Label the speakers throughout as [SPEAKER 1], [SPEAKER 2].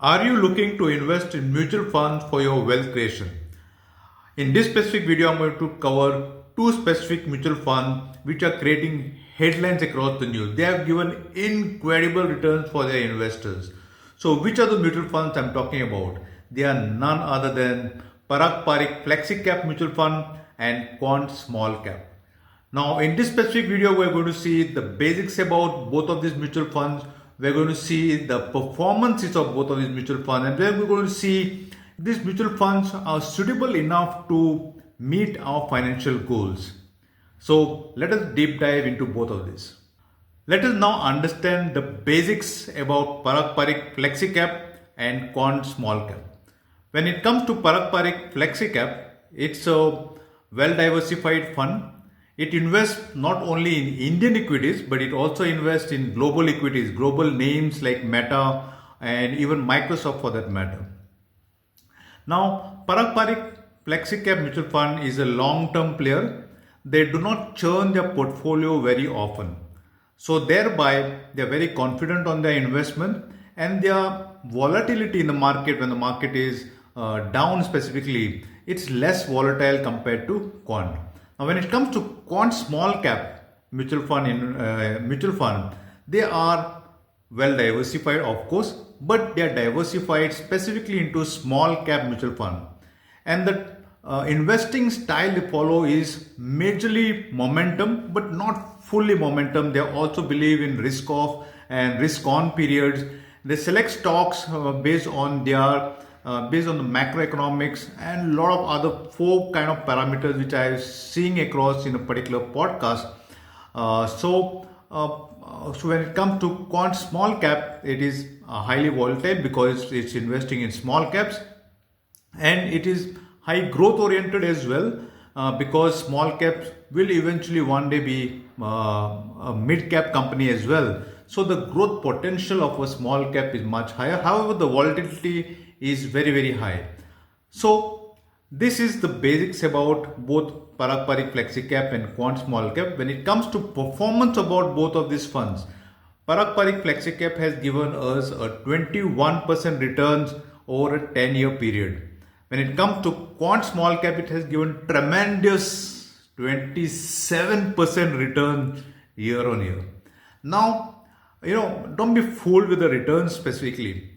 [SPEAKER 1] Are you looking to invest in mutual funds for your wealth creation? In this specific video, I'm going to cover two specific mutual funds which are creating headlines across the news. They have given incredible returns for their investors. So, which are the mutual funds I'm talking about? They are none other than PARAG PARIKH Flexi Cap Mutual Fund and Quant Small Cap. Now, in this specific video, we're going to see the basics about both of these mutual funds. We're going to see the performances of both of these mutual funds, and then we're going to see these mutual funds are suitable enough to meet our financial goals. So, let us deep dive into both of these. Let us now understand the basics about PARAG PARIKH Flexi Cap and Quant Small Cap. When it comes to PARAG PARIKH Flexi Cap, it's a well diversified fund. It invests not only in Indian equities, but it also invests in global equities, global names like Meta and even Microsoft for that matter. Now, PARAG PARIKH Flexi Cap Mutual Fund is a long-term player. They do not churn their portfolio very often. So thereby, they are very confident on their investment, and their volatility in the market, when the market is down specifically, it's less volatile compared to Quant. Now, when it comes to Quant Small Cap mutual fund, they are well diversified, of course, but they are diversified specifically into small cap mutual fund. And the investing style they follow is majorly momentum, but not fully momentum. They also believe in risk off and risk on periods. They select stocks based on their based on the macroeconomics and a lot of other four kind of parameters which I am seeing across in a particular podcast. So when it comes to Quant Small Cap, it is highly volatile because it's investing in small caps, and it is high growth oriented as well because small caps will eventually one day be a mid cap company as well. So the growth potential of a small cap is much higher. However, the volatility is very high. So this is the basics about both PARAG PARIKH Flexi Cap and Quant Small Cap. When it comes to performance about both of these funds, PARAG PARIKH Flexi Cap has given us a 21% returns over a 10-year period. When it comes to Quant Small Cap, it has given tremendous 27% return year on year. Now, don't be fooled with the returns specifically.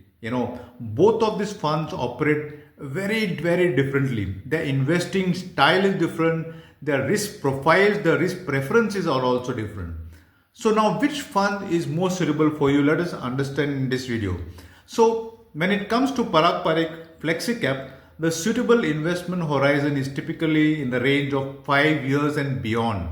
[SPEAKER 1] Both of these funds operate very differently. Their investing style is different. Their risk profiles, the risk preferences are also different. So now, which fund is more suitable for you? Let us understand in this video. So when it comes to PARAG PARIKH Flexi Cap, the suitable investment horizon is typically in the range of 5 years and beyond.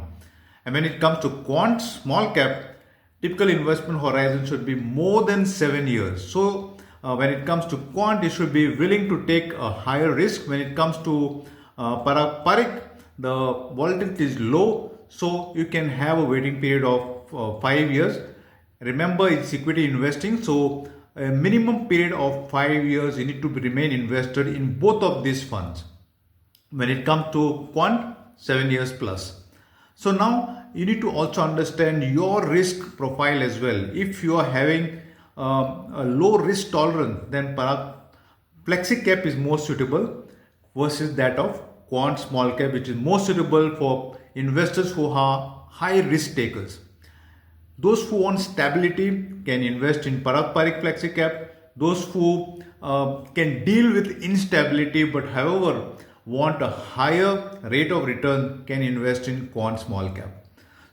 [SPEAKER 1] And when it comes to Quant Small Cap, typical investment horizon should be more than 7 years. So when it comes to Quant, you should be willing to take a higher risk. When it comes to PARAG PARIKH, the volatility is low, so you can have a waiting period of 5 years. Remember, it's equity investing, so a minimum period of 5 years you need to remain invested in both of these funds. When it comes to Quant, 7 years plus. So now you need to also understand your risk profile as well. If you are having a low risk tolerance, then PARAG Flexi Cap is more suitable versus that of Quant Small Cap, which is more suitable for investors who are high risk takers. Those who want stability can invest in PARAG PARIKH Flexi Cap. Those who can deal with instability but however want a higher rate of return can invest in Quant Small Cap.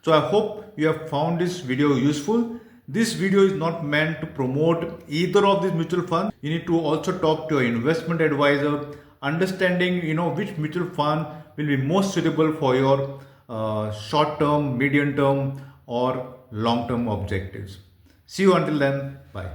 [SPEAKER 1] So I hope you have found this video useful. This video is not meant to promote either of these mutual funds. You need to also talk to your investment advisor, understanding which mutual fund will be most suitable for your short term, medium term or long term objectives. See you until then. Bye.